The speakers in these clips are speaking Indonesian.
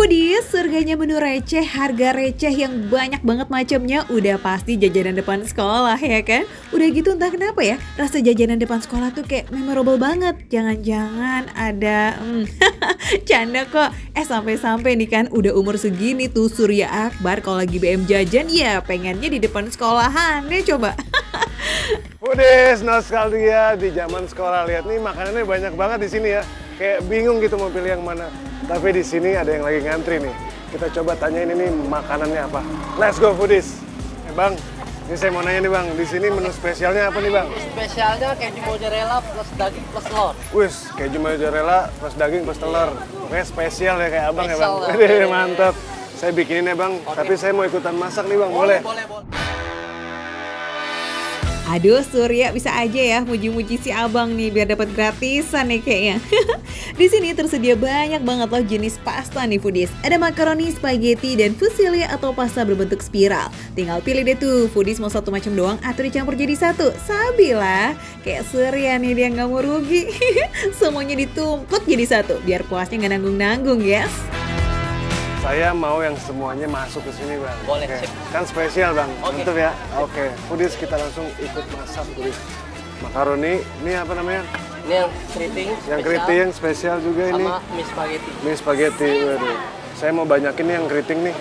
Foodies, surganya menu receh, harga receh yang banyak banget macamnya, udah pasti jajanan depan sekolah ya kan? Udah gitu entah kenapa ya, rasa jajanan depan sekolah tuh kayak memorable banget. Jangan-jangan ada, canda kok. Sampai-sampai nih kan udah umur segini tuh Surya Akbar kalau lagi BM jajan ya pengennya di depan sekolahan deh coba. Foodies, nostalgia di zaman sekolah. Lihat nih makanannya banyak banget di sini ya. Kayak bingung gitu mau pilih yang mana. Tapi di sini ada yang lagi ngantri nih. Kita coba tanyain ini makanannya apa. Let's go Foodies. Bang, ini saya mau nanya nih Bang, di sini menu spesialnya apa nih Bang? Spesialnya keju mozzarella plus daging plus telur. Wis, keju mozzarella plus daging plus telur. Pokoknya spesial ya kayak abang Spesial ya Bang. lah. Wih, mantap. Saya bikinin ya Bang, tapi saya mau ikutan masak nih Bang, boleh? Boleh. Aduh Surya bisa aja ya muji-muji si abang nih biar dapat gratisan nih kayaknya. Di sini tersedia banyak banget loh jenis pasta nih Foodies. Ada makaroni, spaghetti, dan fusilli atau pasta berbentuk spiral. Tinggal pilih deh tuh Foodies mau satu macam doang atau dicampur jadi satu. Sabilah, kayak Surya nih dia nggak mau rugi. Semuanya ditumpuk jadi satu biar puasnya nggak nanggung-nanggung yes. Saya mau yang semuanya masuk ke sini Bang. Boleh, Oke. sip. Kan spesial Bang, Oke. mantap ya. Oke, Foodies kita langsung ikut masak Foodies. Makaroni, ini apa namanya? Ini yang keriting Yang keriting spesial juga ini. sama mie spaghetti. Mie spaghetti, waduh. Saya mau banyakin nih yang keriting nih.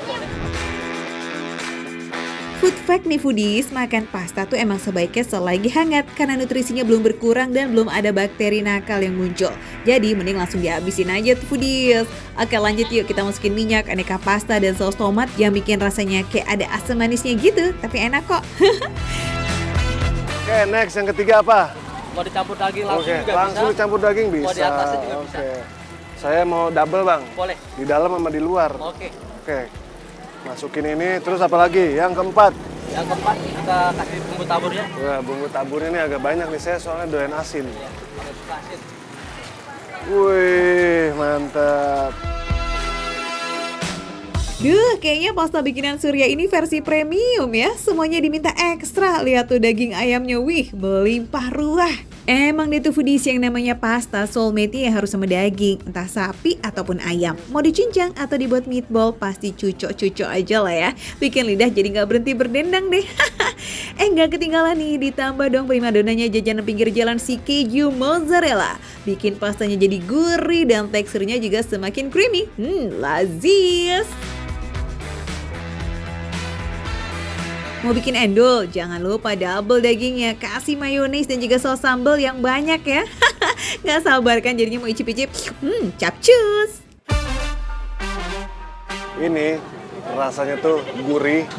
Food fact nih Foodies, makan pasta tuh emang sebaiknya selagi hangat karena nutrisinya belum berkurang dan belum ada bakteri nakal yang muncul. Jadi mending langsung dihabisin aja tuh Foodies. Oke lanjut yuk kita masukin minyak, aneka pasta dan saus tomat yang bikin rasanya kayak ada asam manisnya gitu, tapi enak kok. Oke, next yang ketiga apa? Mau dicampur daging langsung Oke, juga langsung bisa. dicampur daging bisa. Mau di atasnya juga bisa. Oke. Saya mau double Bang. Boleh. Di dalam sama di luar. Oke. Oke. Masukin ini, terus apa lagi? Yang keempat. Yang keempat kita kasih bumbu taburnya. Wah, bumbu taburnya ini agak banyak nih, saya soalnya doyan asin. Ya, ada buka asin. Wih, mantap. Duh, kayaknya pasta bikinan Surya ini versi premium ya. Semuanya diminta ekstra. Lihat tuh daging ayamnya, wih, melimpah ruah. Emang deh tuh Foodies yang namanya pasta soulmate-nya ya harus sama daging, entah sapi ataupun ayam. Mau dicincang atau dibuat meatball, pasti cucok-cucok aja lah ya. Bikin lidah jadi nggak berhenti berdendang deh. Nggak ketinggalan nih, ditambah dong primadonanya jajanan pinggir jalan si keju mozzarella. Bikin pastanya jadi gurih dan teksturnya juga semakin creamy. Lazis. Mau bikin endol, jangan lupa double dagingnya, kasih mayones dan juga saus sambal yang banyak ya. Nggak sabar kan jadinya mau icip-icip. Capcus. Ini rasanya tuh gurih,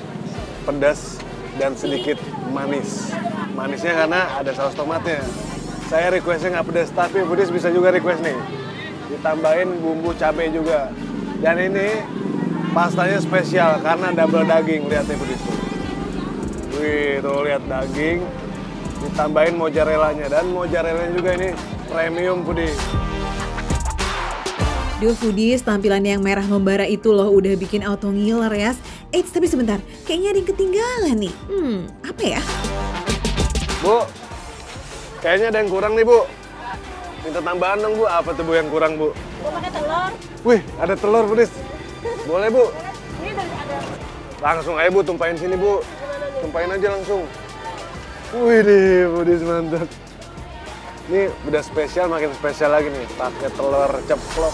pedas, dan sedikit manis. Manisnya karena ada saus tomatnya. Saya requestnya nggak pedas, tapi Foodies bisa juga request nih. Ditambahin bumbu cabai juga. Dan ini pastanya spesial karena double daging. Lihat nih Foodies tuh. Wih, tuh lihat daging, ditambahin mozzarellanya. Dan mozzarellanya juga ini premium Foodies. Duh Foodies, tampilan yang merah membara itu loh udah bikin auto ngiler ya. Tapi sebentar, kayaknya ada yang ketinggalan nih. Apa ya? Bu, kayaknya ada yang kurang nih Bu. Minta tambahan dong Bu, apa tuh Bu yang kurang Bu? Gue pakai telur. Wih, ada telur Foodies. Boleh Bu? Ini udah ada. Langsung aja Bu, tumpahin sini Bu. Tumpahin aja langsung. Wih nih, Foodies mantap. Ini udah spesial, makin spesial lagi nih. Pakai telur ceplok.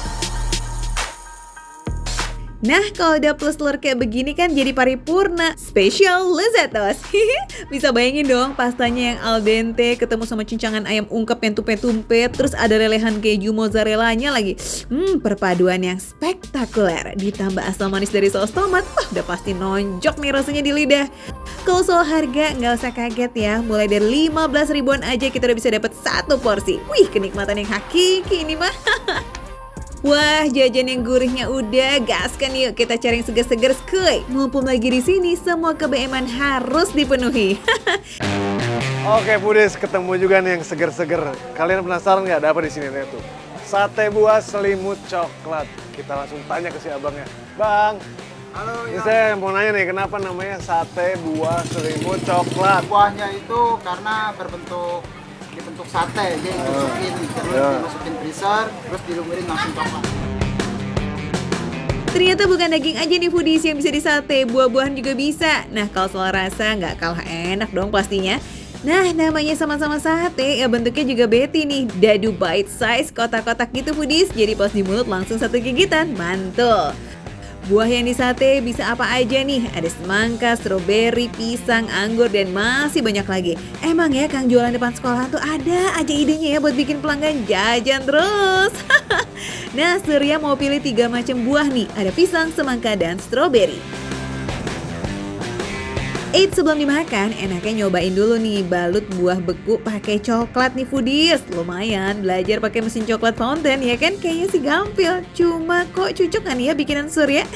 Nah, kalau udah plus telur kayak begini kan jadi paripurna. Spesial lezatos. Bisa bayangin dong pastanya yang al dente ketemu sama cincangan ayam ungkep yang tumpet-tumpet. Terus ada lelehan keju mozzarellanya lagi. Perpaduan yang spektakuler. Ditambah asam manis dari saus tomat. Wah, udah pasti nonjok nih rasanya di lidah. Kalau soal harga nggak usah kaget ya. Mulai dari 15 ribuan aja kita udah bisa dapat satu porsi. Wih, kenikmatan yang hakiki ini mah. Wah, jajan yang gurihnya udah, gaskan yuk kita cari yang segar-segar skuy. Mumpung lagi di sini, semua kebeeman harus dipenuhi. Oke, Foodies, ketemu juga nih yang seger-seger. Kalian penasaran nggak ada apa di sini tuh? Sate buah selimut coklat. Kita langsung tanya ke si abangnya. Bang, Halo, ini saya mau nanya nih, kenapa namanya sate buah selimut coklat? buahnya itu karena dibentuk sate, jadi dimasukin terus Ya. dimasukin freezer, terus dilumurin langsung coklat. Ternyata bukan daging aja nih foodies yang bisa disate, buah-buahan juga bisa. Nah kalau soal rasa nggak kalah enak dong pastinya. Nah namanya sama-sama sate, ya bentuknya juga beti nih. Dadu bite size, kotak-kotak gitu foodies. Jadi pas di mulut langsung satu gigitan, mantul. Buah yang disate bisa apa aja nih? Ada semangka, stroberi, pisang, anggur, dan masih banyak lagi. Emang ya Kang jualan depan sekolah tuh ada aja idenya ya buat bikin pelanggan jajan terus. Nah Surya mau pilih 3 macam buah nih. Ada pisang, semangka, dan stroberi. Eits, sebelum dimakan, enaknya nyobain dulu nih balut buah beku pakai coklat nih foodies. Lumayan belajar pakai mesin coklat fountain ya kan, kayaknya sih gampil. Cuma kok cocok kan ya bikinan Surya?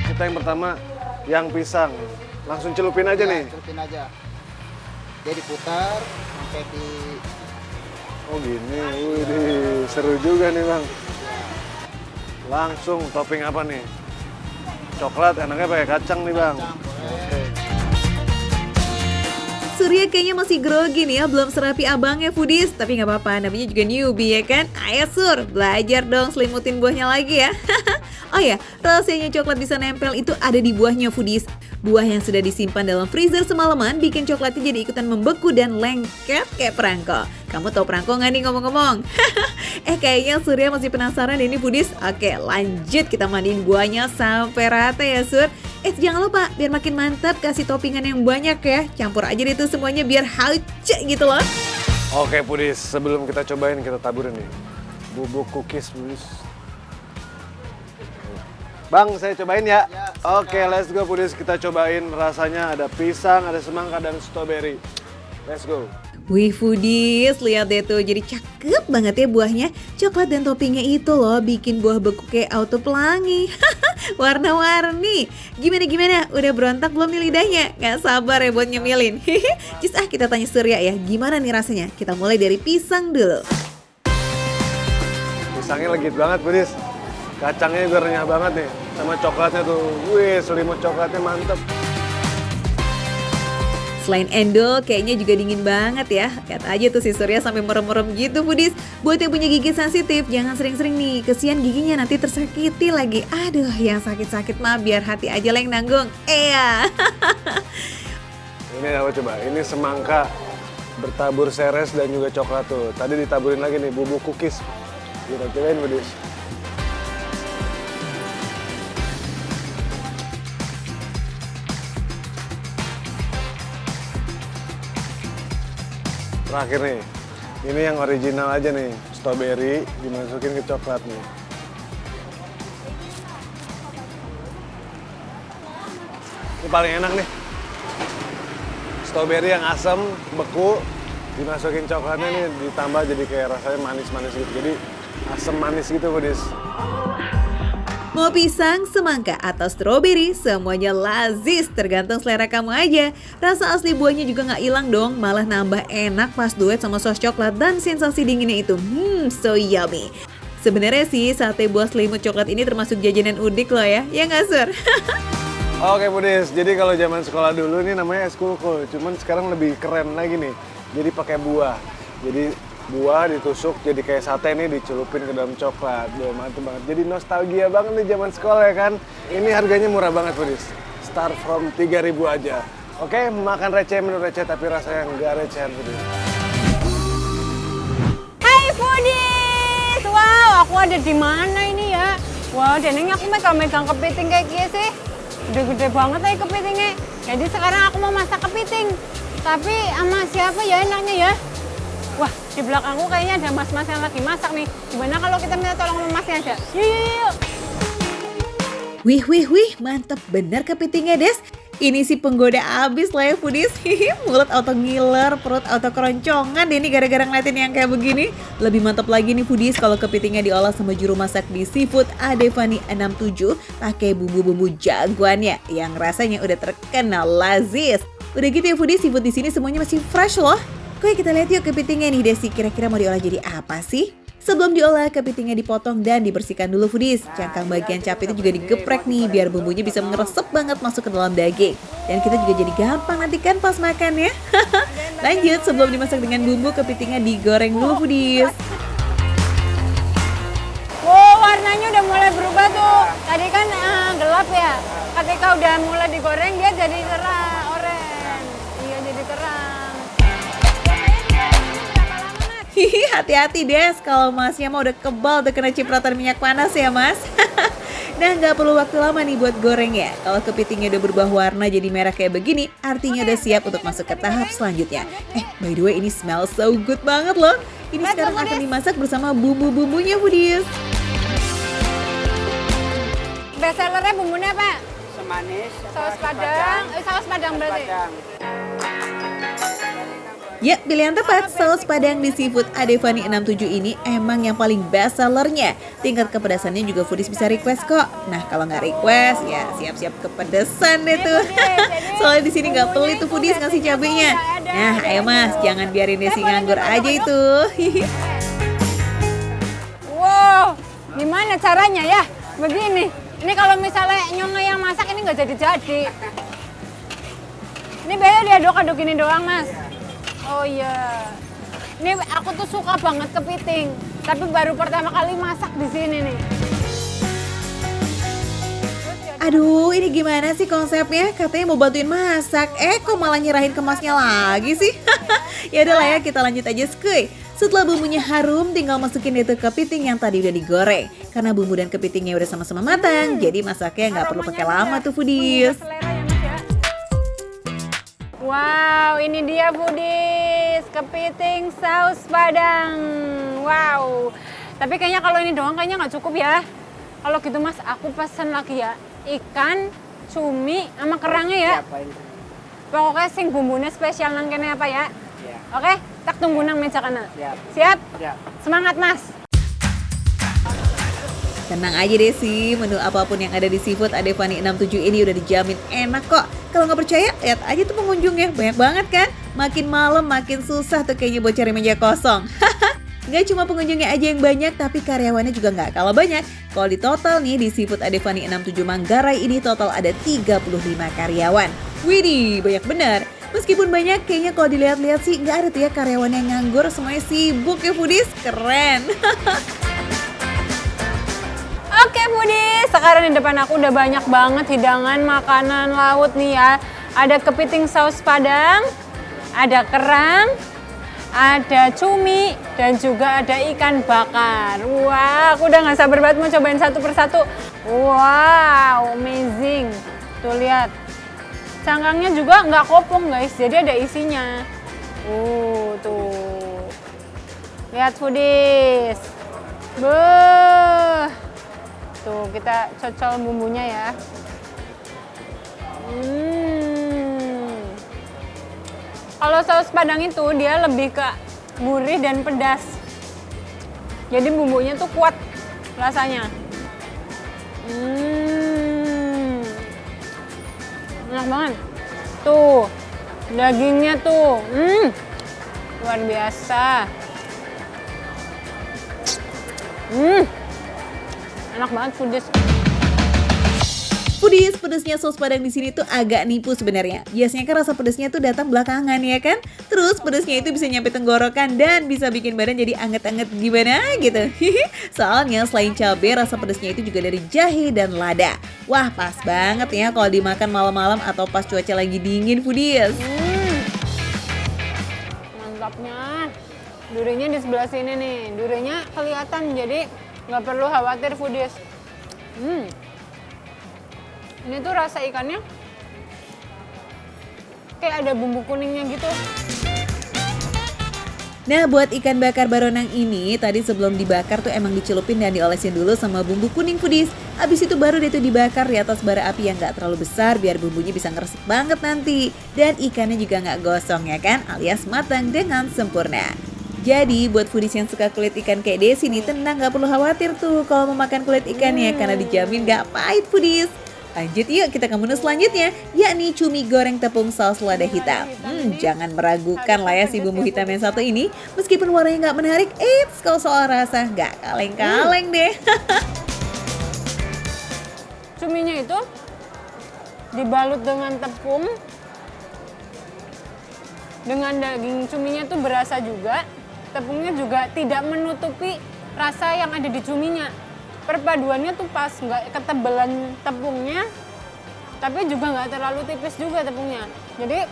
Kita yang pertama, yang pisang. Langsung celupin aja nih. Celupin aja. Dia diputar sampai di... Oh gini, wih, seru juga nih bang. Langsung topping apa nih? Coklat, enaknya pakai kacang nih bang. Oke. Surya kayaknya masih grogi nih ya, belum serapi abangnya foodies. Tapi nggak apa-apa, namanya juga newbie ya kan. Ayo Sur, belajar dong selimutin buahnya lagi ya. Oh ya, rahasianya coklat bisa nempel itu ada di buahnya foodies. Buah yang sudah disimpan dalam freezer semalaman bikin coklatnya jadi ikutan membeku dan lengket kayak perangko. Kamu tahu perangko nggak nih ngomong-ngomong? Kayaknya Surya masih penasaran ini foodies. Oke, lanjut kita mandiin buahnya sampai rata ya Sur. Jangan lupa biar makin mantap kasih toppingan yang banyak ya. Campur aja deh tuh semuanya biar hauce gitu loh. Oke foodies, sebelum kita cobain kita taburin nih bubuk cookies foodies. Bang, saya cobain ya. Oke, let's go foodies. Kita cobain rasanya ada pisang, ada semangka, dan strawberry. Let's go. Wih foodies, lihat deh tuh jadi cakep banget ya buahnya. Coklat dan toppingnya itu loh bikin buah beku kayak auto pelangi. Warna-warni. Gimana? Udah berontak belum nih lidahnya? Gak sabar ya buat nyemilin. Just kita tanya Surya ya, gimana nih rasanya? Kita mulai dari pisang dulu. Pisangnya legit banget foodies. Kacangnya juga renyah banget nih. Sama coklatnya tuh. Wih, selimut coklatnya mantep. Selain endol, kayaknya juga dingin banget ya. Lihat aja tuh si Surya sampai merem-merem gitu foodies. Buat yang punya gigi sensitif, jangan sering-sering nih. Kesian giginya nanti tersakiti lagi. Aduh, yang sakit-sakit mah biar hati aja lah yang nanggung. Ini apa coba? Ini semangka bertabur seres dan juga coklat tuh. Tadi ditaburin lagi nih bubuk cookies. Kita cobain foodies. Terakhir nih, ini yang original aja nih, strawberry dimasukin ke coklat nih. Ini paling enak nih. Strawberry yang asam, beku, dimasukin coklatnya nih, ditambah jadi kayak rasanya manis-manis gitu. Jadi asam manis gitu foodies. Mau pisang, semangka, atau stroberi, semuanya lazis, tergantung selera kamu aja. Rasa asli buahnya juga nggak hilang dong, malah nambah enak pas duet sama saus coklat dan sensasi dinginnya itu. So yummy. Sebenarnya sih sate buah selimut coklat ini termasuk jajanan udik loh ya nggak Sur? Oke foodies, jadi kalau zaman sekolah dulu ini namanya eskulkul, cuman sekarang lebih keren lagi nih. Jadi pakai buah. Jadi buah ditusuk jadi kayak sate nih dicelupin ke dalam coklat. Mantep banget. Jadi nostalgia banget nih zaman sekolah ya kan. Ini harganya murah banget foodies. Start from 3.000 aja. Oke, makan receh menurut receh tapi rasanya nggak recehan foodies. Hai foodies, wow aku ada di mana ini ya? Wah, denengnya aku megang kepiting kayak gini sih. Gede-gede banget ya kepitingnya. Jadi sekarang aku mau masak kepiting. Tapi sama siapa ya enaknya ya? Wah, di belakangku kayaknya ada mas-mas yang lagi masak nih. Gimana kalau kita minta tolong sama masnya aja? Yuk. Wih, mantep bener kepitingnya Des. Ini sih penggoda abis lah ya foodies. Mulut auto ngiler, perut auto keroncongan deh ini gara-gara ngeliatin yang kayak begini. Lebih mantap lagi nih foodies kalau kepitingnya diolah sama juru masak di Seafood Adevani 67 pakai bumbu-bumbu jagoannya yang rasanya udah terkenal lazis. Udah gitu ya foodies, seafood di sini semuanya masih fresh loh. Oke, kita lihat yuk kepitingnya nih Desi, kira-kira mau diolah jadi apa sih? Sebelum diolah, kepitingnya dipotong dan dibersihkan dulu foodies. Cangkang bagian capitnya juga digeprek nih biar bumbunya bisa meresep banget masuk ke dalam daging. Dan kita juga jadi gampang nanti kan pas makan ya. Lanjut, sebelum dimasak dengan bumbu, kepitingnya digoreng dulu foodies. warnanya udah mulai berubah tuh. Tadi kan gelap ya. Ketika udah mulai digoreng dia jadi terang, oranye. Iya jadi terang. Hihi, hati-hati Des, kalau masnya mau udah kebal udah kena cipratan minyak panas ya mas. Nah nggak perlu waktu lama nih buat goreng ya. Kalau kepitingnya udah berubah warna jadi merah kayak begini, artinya udah siap untuk masuk ke tahap selanjutnya. By the way ini smell so good banget loh. Ini sekarang akan dimasak bersama bumbu-bumbunya Foodies. Best sellernya bumbunya apa? Semanis. Saus padang. Saus padang berarti. Ya, pilihan tepat. Saus padang di seafood Adevani 67 ini emang yang paling best sellernya. Tingkat kepedasannya juga Foodies bisa request kok. Nah, kalau nggak request, ya siap-siap kepedesan deh tuh. Soalnya di sini nggak pelit tuh Foodies ngasih cabenya. Nah, ayo mas, jangan biarin Desi nganggur aja itu. Wow, gimana caranya ya? Begini. Ini kalau misalnya Nyonga yang masak ini nggak jadi-jadi. Ini biasanya diaduk-aduk gini doang mas. Oh iya. Ini aku tuh suka banget kepiting, tapi baru pertama kali masak di sini nih. Aduh, ini gimana sih konsepnya? Katanya mau bantuin masak, kok malah nyerahin ke masnya lagi sih? Ya udah lah ya, kita lanjut aja skuy. Setelah bumbunya harum, tinggal masukin deh tuh kepiting yang tadi udah digoreng. Karena bumbu dan kepitingnya udah sama-sama matang, jadi masaknya nggak perlu pakai lama tuh Foodies. Wow, ini dia Foodies, kepiting saus padang. Wow, tapi kayaknya kalau ini doang kayaknya nggak cukup ya. Kalau gitu mas, aku pesen lagi ya, ikan, cumi, sama kerangnya ya. Pokoknya sing bumbunya spesial nang kene apa ya. Oke, tak tunggu nang meja kana. Siap? Semangat mas. Tenang aja deh sih, menu apapun yang ada di seafood Adevani 67 ini udah dijamin enak kok. Kalau nggak percaya, lihat aja tuh pengunjungnya, banyak banget kan? Makin malam makin susah tuh kayaknya buat cari meja kosong. Gak cuma pengunjungnya aja yang banyak, tapi karyawannya juga nggak kalah banyak. Kalau di total nih, di seafood Adevani 67 Manggarai ini total ada 35 karyawan. Widih, banyak bener. Meskipun banyak, kayaknya kalau dilihat-lihat sih nggak ada tuh ya karyawan yang nganggur, semuanya sibuk ya Foodies, keren. Oke Foodies, sekarang di depan aku udah banyak banget hidangan makanan laut nih ya. Ada kepiting saus padang, ada kerang, ada cumi, dan juga ada ikan bakar. Wah, aku udah gak sabar banget mau cobain satu persatu. Wow, amazing. Tuh lihat, cangkangnya juga nggak kopong guys, jadi ada isinya. Tuh. Lihat Foodies. Beuh. Tuh, kita cocol bumbunya ya. Kalau saus padang itu dia lebih ke gurih dan pedas. Jadi bumbunya tuh kuat rasanya. Enak banget. Tuh, dagingnya tuh. Luar biasa. Enak banget Foodies. Foodies, pedesnya saus padang di sini tuh agak nipu sebenarnya. Biasanya kan rasa pedesnya tuh datang belakangan ya kan? Terus pedesnya itu bisa nyampe tenggorokan dan bisa bikin badan jadi anget-anget gimana gitu. Soalnya selain cabai, rasa pedesnya itu juga dari jahe dan lada. Wah, pas banget ya kalau dimakan malam-malam atau pas cuaca lagi dingin Foodies. Mantapnya. Durinya di sebelah sini nih. Durinya kelihatan jadi nggak perlu khawatir Foodies. Ini tuh rasa ikannya kayak ada bumbu kuningnya gitu. Nah, buat ikan bakar baronang ini, tadi sebelum dibakar tuh emang dicelupin dan diolesin dulu sama bumbu kuning Foodies. Abis itu baru deh tuh dibakar di atas bara api yang gak terlalu besar biar bumbunya bisa ngeresep banget nanti. Dan ikannya juga gak gosong ya kan, alias matang dengan sempurna. Jadi buat Foodies yang suka kulit ikan kayak Desi nih, tenang gak perlu khawatir tuh kalau mau makan kulit ikannya karena dijamin gak pahit Foodies. Lanjut yuk kita ke menu selanjutnya, yakni cumi goreng tepung saus lada hitam. Jangan meragukan lah ya si bumbu hitam yang satu ini. Meskipun warnanya nggak menarik, kalau soal rasa nggak kaleng-kaleng deh. Cuminya itu dibalut dengan tepung, dengan daging cuminya tuh berasa juga. Tepungnya juga tidak menutupi rasa yang ada di cuminya. perpaduannya tuh pas, nggak ketebalan tepungnya, tapi juga nggak terlalu tipis juga tepungnya. Jadi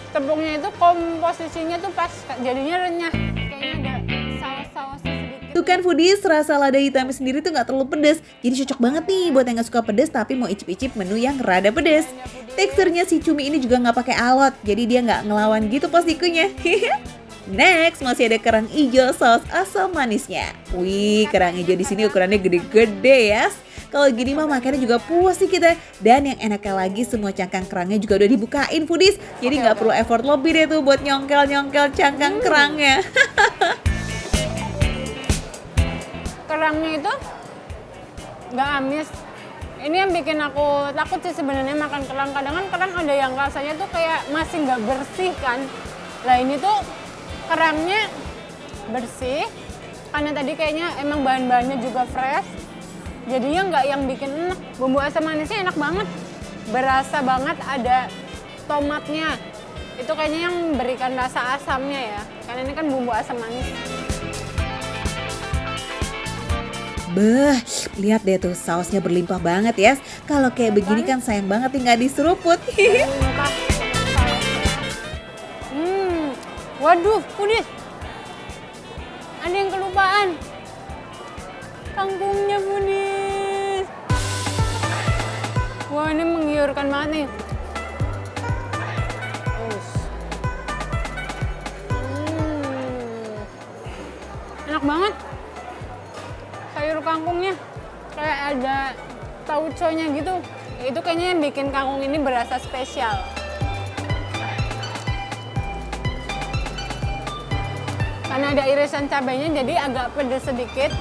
tepungnya itu komposisinya tuh pas, jadinya renyah. Kayaknya ada saus-sausnya sedikit. Tuh kan foodies, rasa lada hitam sendiri tuh nggak terlalu pedes. Jadi cocok banget nih buat yang nggak suka pedes tapi mau icip-icip menu yang rada pedes. Teksturnya si cumi ini juga nggak pakai alot, jadi dia nggak ngelawan gitu pas dikunyah. Next, masih ada kerang hijau saus asam manisnya. Wih, kerang hijau di sini ukurannya gede-gede ya. Kalau gini mah makannya juga puas sih kita. Dan yang enaknya lagi semua cangkang kerangnya juga udah dibukain foodies. Jadi nggak perlu effort lebih deh tuh buat nyongkel-nyongkel cangkang kerangnya. Kerangnya itu nggak amis. Ini yang bikin aku takut sih sebenarnya makan kerang. Kadang kan kerang ada yang rasanya tuh kayak masih nggak bersih kan. Lah ini tuh kerangnya bersih, karena tadi kayaknya emang bahan-bahannya juga fresh. Jadinya nggak yang bikin enak. Bumbu asam manisnya enak banget. Berasa banget ada tomatnya. Itu kayaknya yang berikan rasa asamnya ya. Karena ini kan bumbu asam manis. Beh, lihat deh tuh sausnya berlimpah banget ya. Kalau kayak begini kan sayang banget nih nggak diseruput. Waduh, foodies. Ada yang kelupaan. Kangkungnya foodies. Wah, ini menggiurkan banget nih. Enak banget. Sayur kangkungnya kayak ada tauconya gitu. Itu kayaknya yang bikin kangkung ini berasa spesial. Karena ada irisan cabainya jadi agak pedas sedikit.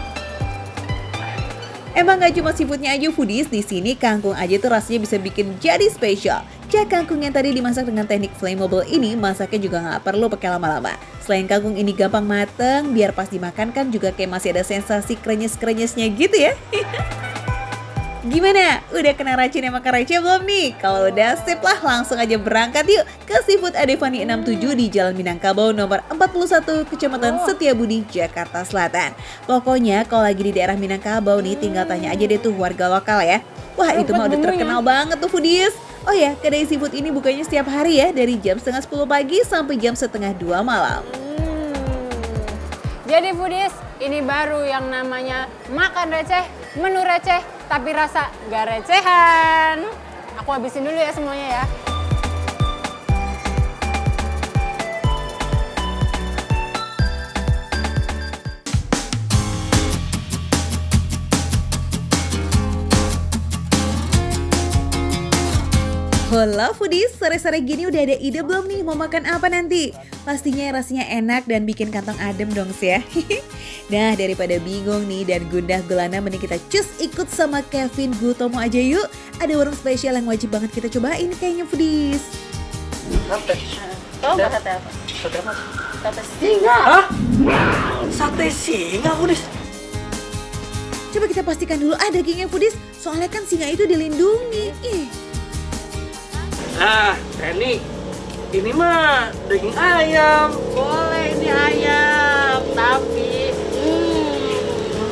Emang gak cuma seafoodnya aja foodies, di sini kangkung aja tuh rasanya bisa bikin jadi spesial. Cak kangkung yang tadi dimasak dengan teknik flammable ini masaknya juga gak perlu pakai lama-lama. Selain kangkung ini gampang mateng, biar pas dimakan kan juga kayak masih ada sensasi krenyes-krenyesnya gitu ya. Gimana? Udah kena racunnya makan receh belum nih? Kalau udah sip lah, langsung aja berangkat yuk ke Seafood Adevani 67 di Jalan Minangkabau nomor 41 Kecamatan Setiabudi, Jakarta Selatan. Pokoknya kalau lagi di daerah Minangkabau nih tinggal tanya aja deh tuh warga lokal ya. Wah itu mah udah terkenal banget tuh foodies. Oh ya, kedai seafood ini bukanya setiap hari ya dari jam 9:30 pagi sampai jam 1:30 malam. Jadi foodies, ini baru yang namanya makan receh, menu receh, tapi rasa gak recehan. Aku habisin dulu ya semuanya ya. Hola foodies, sore-sore gini udah ada ide belum nih mau makan apa nanti? Pastinya rasanya enak dan bikin kantong adem dong sih ya. Nah daripada bingung nih dan gundah gulana mending kita cus ikut sama Kevin Gutomo aja yuk. Ada warung spesial yang wajib banget kita cobain kayaknya foodies. Tahu nggak sate apa? Sate apa? Sate singa. Hah? Sate singa, foodies. Coba kita pastikan dulu dagingnya foodies, soalnya kan singa itu dilindungi. Nah, ini mah daging ayam. Boleh ini ayam, tapi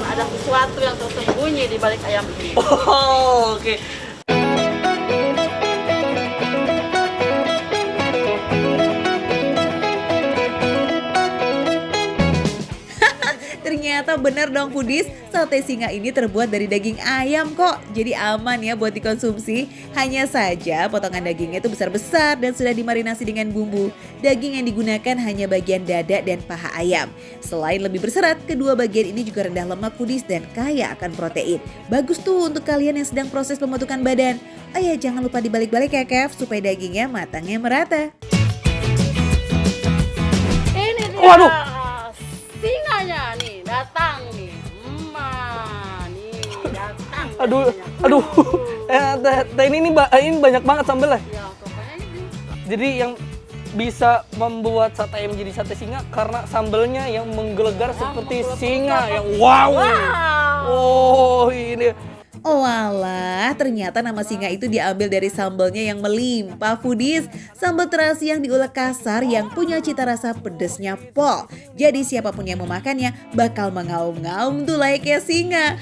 ada sesuatu yang tersembunyi di balik ayam ini. Oh, oke. Ternyata bener dong foodies, sate singa ini terbuat dari daging ayam kok. Jadi aman ya buat dikonsumsi. Hanya saja potongan dagingnya itu besar-besar dan sudah dimarinasi dengan bumbu. Daging yang digunakan hanya bagian dada dan paha ayam. Selain lebih berserat, kedua bagian ini juga rendah lemak foodies dan kaya akan protein. Bagus tuh untuk kalian yang sedang proses pembentukan badan. Oh ya, jangan lupa dibalik-balik ya Kev, supaya dagingnya matangnya merata. Ini dia. Waduh. Singanya nih datang nih. Nih datang. Aduh. Ini banyak banget sambelnya. Ya, pokoknya ini. Jadi yang bisa membuat sate ayam jadi sate singa karena sambelnya yang menggelegar seperti singa yang wow. Oh, ini. Oh alah, ternyata nama singa itu diambil dari sambalnya yang melimpah foodies. Sambal terasi yang diulek kasar yang punya cita rasa pedesnya pol. Jadi siapapun yang memakannya bakal mengaum-ngaum tuh layaknya singa.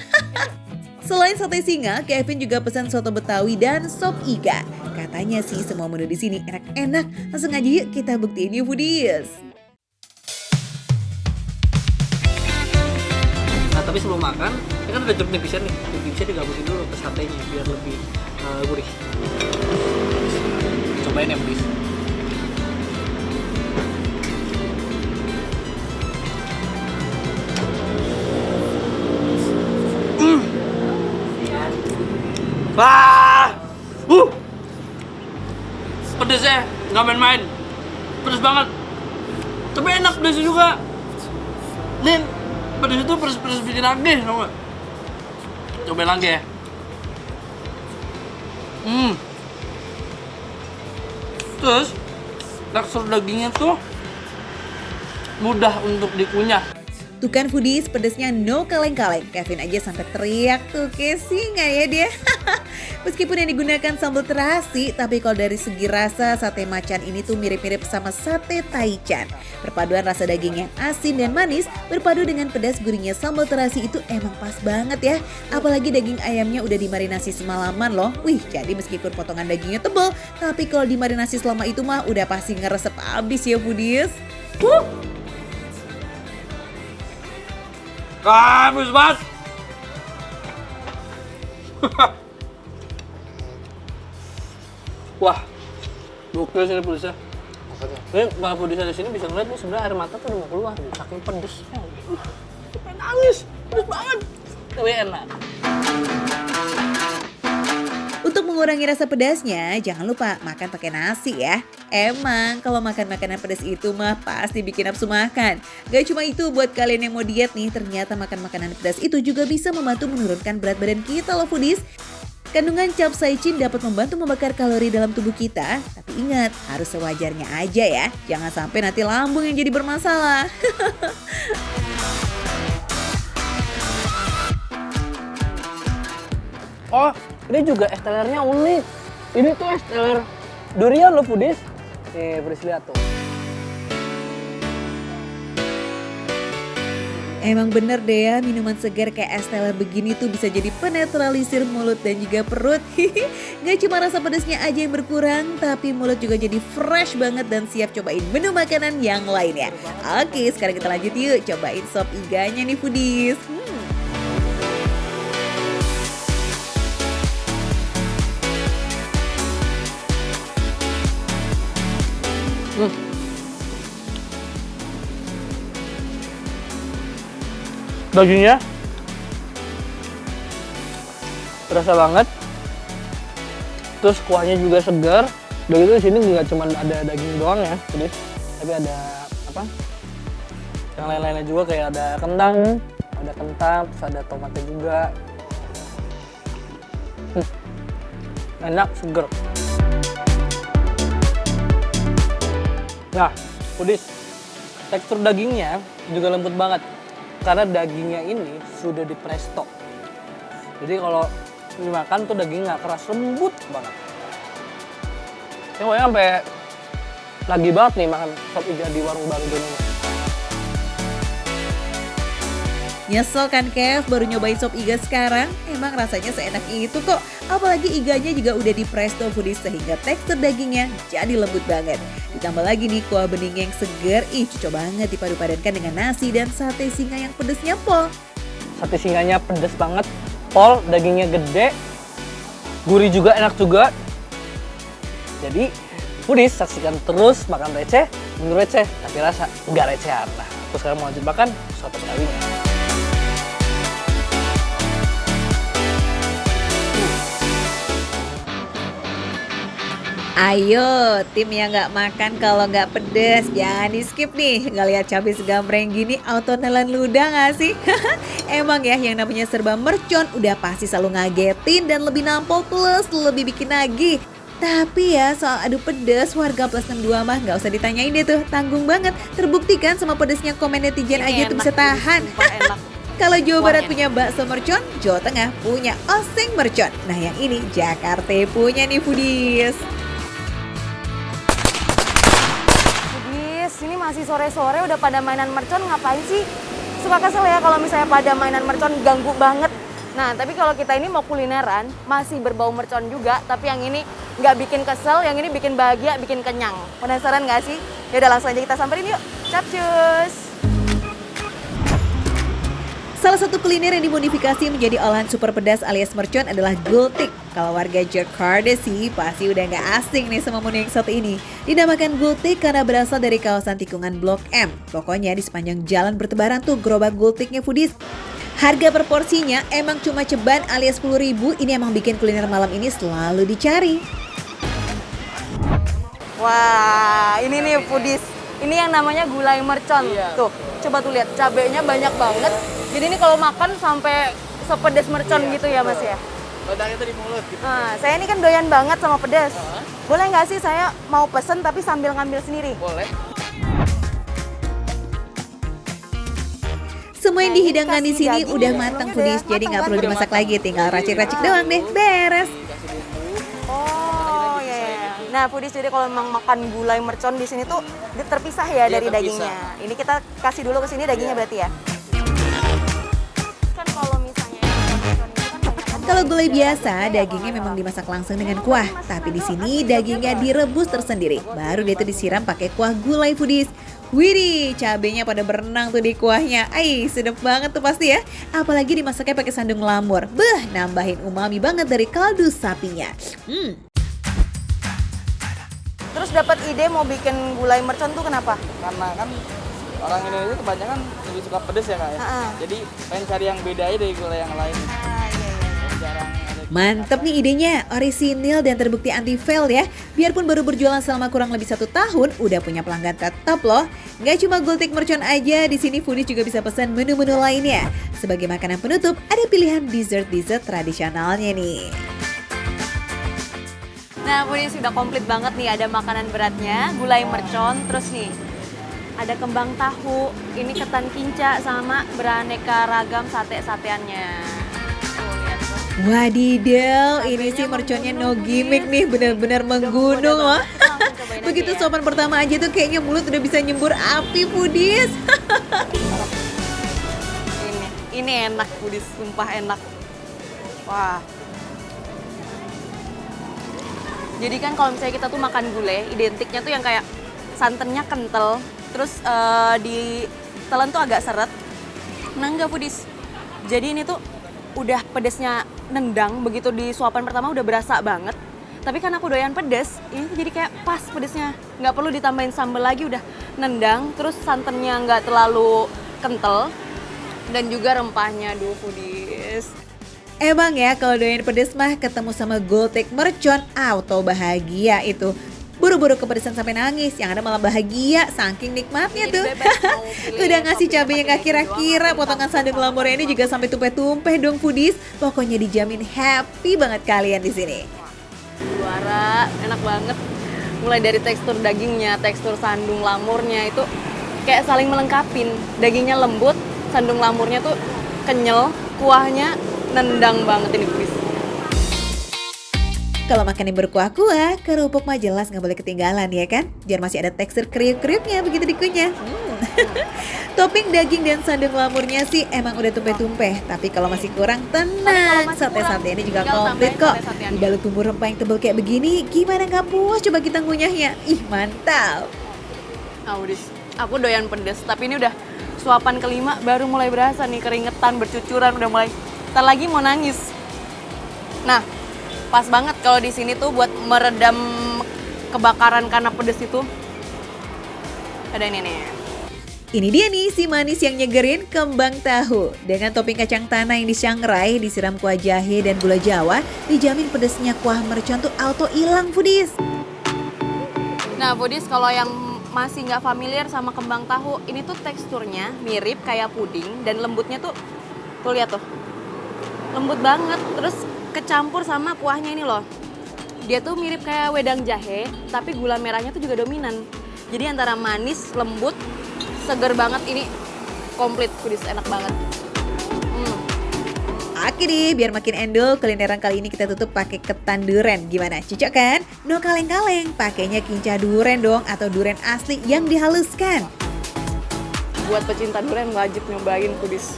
Selain sate singa, Kevin juga pesan soto Betawi dan sop iga. Katanya sih semua menu di sini enak-enak. Langsung aja yuk kita buktiin yuk foodies. Nah tapi sebelum makan, ini kan ada jeruk nipisnya nih. Jeruk nipisnya digabungin dulu ke satenya biar lebih gurih. Cobain ya foodies. Wah, pedesnya nggak main-main, pedes banget. Tapi enak pedesnya juga. Nih, pedes itu pedes bikin nagih, tau nggak? Cobain lagi ya. Terus tekstur dagingnya tuh mudah untuk dikunyah. Tuh kan foodies, pedesnya no kaleng-kaleng. Kevin aja sampai teriak tuh, Casey nggak ya dia? Meskipun yang digunakan sambal terasi, tapi kalau dari segi rasa, sate macan ini tuh mirip-mirip sama sate taichan. Perpaduan rasa daging yang asin dan manis, berpadu dengan pedas gurihnya sambal terasi itu emang pas banget ya. Apalagi daging ayamnya udah dimarinasi semalaman loh. Wih, jadi meskipun potongan dagingnya tebal, tapi kalau dimarinasi selama itu mah udah pasti ngeresep abis ya foodies. Bagus banget. Wah, gokil sini pedesnya. Ini kalau pedesnya di sini bisa ngeliat nih sebenarnya air mata tuh udah mau keluar, saking pedesnya. Pengen nangis, pedes banget. Tapi enak. Untuk mengurangi rasa pedasnya, jangan lupa makan pakai nasi ya. Emang kalau makan makanan pedas itu mah pasti bikin nafsu makan. Gak cuma itu, buat kalian yang mau diet nih, ternyata makan makanan pedas itu juga bisa membantu menurunkan berat badan kita loh foodies. Kandungan capsaicin dapat membantu membakar kalori dalam tubuh kita. Tapi ingat, harus sewajarnya aja ya. Jangan sampai nanti lambung yang jadi bermasalah. Oh, ini juga es telernya unik. Ini tuh es teler durian loh foodies. Nih, Pris lihat tuh. Emang bener deh ya, minuman segar kayak es teler begini tuh bisa jadi penetralisir mulut dan juga perut. Gak cuma rasa pedasnya aja yang berkurang, tapi mulut juga jadi fresh banget dan siap cobain menu makanan yang lainnya. Oke, sekarang kita lanjut yuk, cobain sop iganya nih foodies. Dagingnya berasa banget, terus kuahnya juga segar. Udah gitu di sini nggak cuma ada daging doang ya, tapi ada apa? Yang lain-lainnya juga kayak ada kentang, terus ada tomatnya juga. Enak, segar. Nah, foodies, tekstur dagingnya juga lembut banget. Karena dagingnya ini sudah di presto. Jadi kalau dimakan tuh daging nggak keras, lembut banget. Ini pokoknya sampai lagi banget nih makan sop iga di warung baru ini. Nyesel kan Kev baru nyobain sop iga sekarang? Emang rasanya seenak itu kok. Apalagi iganya juga udah di presto foodies sehingga tekstur dagingnya jadi lembut banget. Ditambah lagi nih kuah bening yang segar, cocok banget dipadu-padankan dengan nasi dan sate singa yang pedesnya pol. Sate singanya pedes banget, pol, dagingnya gede, gurih juga, enak juga. Jadi foodies saksikan terus makan receh, menurut receh, tapi rasa nggak recehan. Nah, aku sekarang mau lanjut makan soto betawinya. Ayo, tim yang nggak makan kalau nggak pedes, jangan di skip nih. Nggak lihat cabai segambreng gini, auto nelan ludah nggak sih? Emang ya, yang namanya serba mercon udah pasti selalu ngagetin dan lebih nampol plus lebih bikin nagih. Tapi ya soal adu pedes, warga plus 62 mah nggak usah ditanyain deh tuh, tanggung banget. Terbukti kan sama pedesnya komen netizen aja tuh bisa tahan. Kalau Jawa Barat punya bakso mercon, Jawa Tengah punya oseng mercon. Nah yang ini Jakarta punya nih foodies. Ini masih sore-sore udah pada mainan mercon, ngapain sih? Suka kesel ya kalau misalnya pada mainan mercon, ganggu banget. Nah, tapi kalau kita ini mau kulineran, masih berbau mercon juga, tapi yang ini nggak bikin kesel, yang ini bikin bahagia, bikin kenyang. Penasaran nggak sih? Yaudah langsung aja kita samperin yuk. Capcus! Salah satu kuliner yang dimodifikasi menjadi olahan super pedas alias mercon adalah gultik. Kalau warga Jakarta sih pasti udah nggak asing nih sama menu yang satu ini. Dinamakan gultik karena berasal dari kawasan tikungan Blok M. Pokoknya di sepanjang jalan bertebaran tuh gerobak gultiknya foodies. Harga per porsinya emang cuma ceban alias 10.000, ini emang bikin kuliner malam ini selalu dicari. Wah, ini nih foodies. Ini yang namanya gulai mercon. Iya, Tuh, coba tuh lihat cabenya banyak banget. Jadi ini kalau makan sampai sepedas mercon gitu ya Mas ya? Badangnya tuh di mulut gitu. Nah, saya ini kan doyan banget sama pedas. Boleh nggak sih saya mau pesen tapi sambil ngambil sendiri? Boleh. Semua yang Nah, ini dihidangkan di kasih sini daging udah ya, matang sebelumnya foodies, udah jadi nggak matang perlu kan? dimasak lagi, tinggal racik-racik doang deh, beres. Oh ya. Nah, foodies jadi kalau memang makan gulai mercon di sini tuh terpisah ya Iya, dari terpisah. dagingnya. Ini kita kasih dulu ke sini dagingnya berarti ya. Kan kalau misalnya mercon itu kan banyak kan Kalau gulai daging biasa, ya, dagingnya memang dimasak langsung dengan kuah. Tapi di sini dagingnya direbus tersendiri. Baru dia tuh disiram pakai kuah gulai foodies. Widih, cabenya pada berenang tuh di kuahnya. Ai, sedap banget tuh pasti ya. Apalagi dimasaknya pakai sandung lamur. Beh, nambahin umami banget dari kaldu sapinya. Terus dapat ide mau bikin gulai mercon tuh kenapa? Karena kan orang Indonesia kebanyakan lebih suka pedes ya Kak ya. Ha-ha. Jadi pengen cari yang beda aja dari gulai yang lain. Yang jarang ada. Mantep nih idenya, orisinil dan terbukti anti fail ya. Biarpun baru berjualan selama kurang lebih 1 tahun, udah punya pelanggan tetap loh. Nggak cuma gultik mercon aja, di sini foodies juga bisa pesan menu-menu lainnya. Sebagai makanan penutup, ada pilihan dessert-dessert tradisionalnya nih. Nah, foodies sudah komplit banget nih. Ada makanan beratnya, gulai mercon, terus nih ada kembang tahu, ini ketan kinca sama beraneka ragam sate-sateannya. Tuh, lihat tuh. Wadidaw, ini sih merconnya no gimmick nih, benar-benar menggunung loh. Langsung cobain aja Begitu ya. sopan pertama aja tuh kayaknya mulut udah bisa nyembur api foodies. Ini enak foodies, sumpah enak. Wah. Jadi kan kalau misalnya kita tuh makan gulai, identiknya tuh yang kayak santannya kental, terus ditelan tuh agak seret. Nah enggak foodies. Jadi ini tuh udah pedesnya nendang, begitu di suapan pertama udah berasa banget. Tapi kan aku doyan pedes, ini tuh jadi kayak pas pedesnya. Nggak perlu ditambahin sambal lagi, udah nendang, terus santannya nggak terlalu kental. Dan juga rempahnya, aduh foodies. Emang ya kalau doyan pedes mah ketemu sama gultik mercon auto bahagia itu. Buru-buru kepedesan sampai nangis, yang ada malah bahagia saking nikmatnya tuh. Udah ngasih cabai yang gak kira-kira, potongan sandung lamurnya ini juga sampai tumpeh-tumpeh dong foodies. Pokoknya dijamin happy banget kalian di sini. Juara, enak banget. Mulai dari tekstur dagingnya, tekstur sandung lamurnya itu kayak saling melengkapin. Dagingnya lembut, sandung lamurnya tuh kenyal, kuahnya nendang banget ini foodies. Kalau makan yang berkuah-kuah, kerupuk mah jelas nggak boleh ketinggalan ya kan? Biar masih ada tekstur kriuk-kriuknya begitu dikunyah. Topping daging dan sandung lamurnya sih emang udah tumpeh-tumpeh. Tapi kalau masih kurang, tenang. Sate-sate ini juga tinggal komplit tambahin kok. sate-sateannya. Dibalut bumbu rempah yang tebal kayak begini, gimana nggak puas coba kita ngunyahnya? Ih mantap. Nah, foodies, aku doyan pedes, tapi ini udah suapan kelima baru mulai berasa nih keringetan, bercucuran, udah mulai ntar lagi mau nangis. Nah, pas banget kalau di sini tuh buat meredam kebakaran karena pedes itu. Ada ini nih. Ini dia nih si manis yang nyegerin kembang tahu. Dengan topping kacang tanah yang disangrai, disiram kuah jahe dan gula jawa, dijamin pedesnya kuah mercon tuh auto hilang foodies. Nah, foodies kalau yang masih nggak familiar sama kembang tahu, ini tuh teksturnya mirip kayak puding dan lembutnya tuh lihat tuh. Lembut banget, terus kecampur sama kuahnya ini loh. Dia tuh mirip kayak wedang jahe, tapi gula merahnya tuh juga dominan. Jadi antara manis, lembut, seger banget, ini komplit foodies, enak banget. Oke deh, biar makin endul, kulineran kali ini kita tutup pakai ketan duren. Gimana, cocok kan? No kaleng-kaleng, pakainya kinca duren dong atau duren asli yang dihaluskan. Buat pecinta durian wajib nyobain foodies.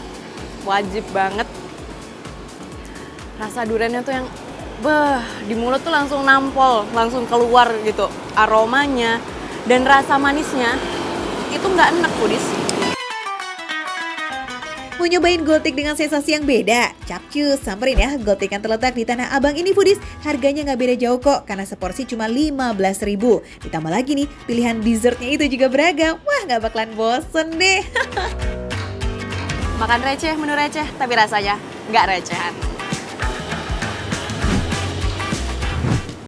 Wajib banget. Rasa duriannya tuh yang di mulut tuh langsung nampol, langsung keluar gitu aromanya, dan rasa manisnya itu nggak enak foodies. Mau nyobain Gultik dengan sensasi yang beda? Capcus, samperin ya Gultik yang terletak di Tanah Abang ini foodies. Harganya nggak beda jauh kok, karena seporsi cuma 15.000. Ditambah lagi nih, pilihan dessertnya itu juga beragam. Wah, nggak bakalan bosen deh. Makan receh, menu receh, tapi rasanya nggak recehan.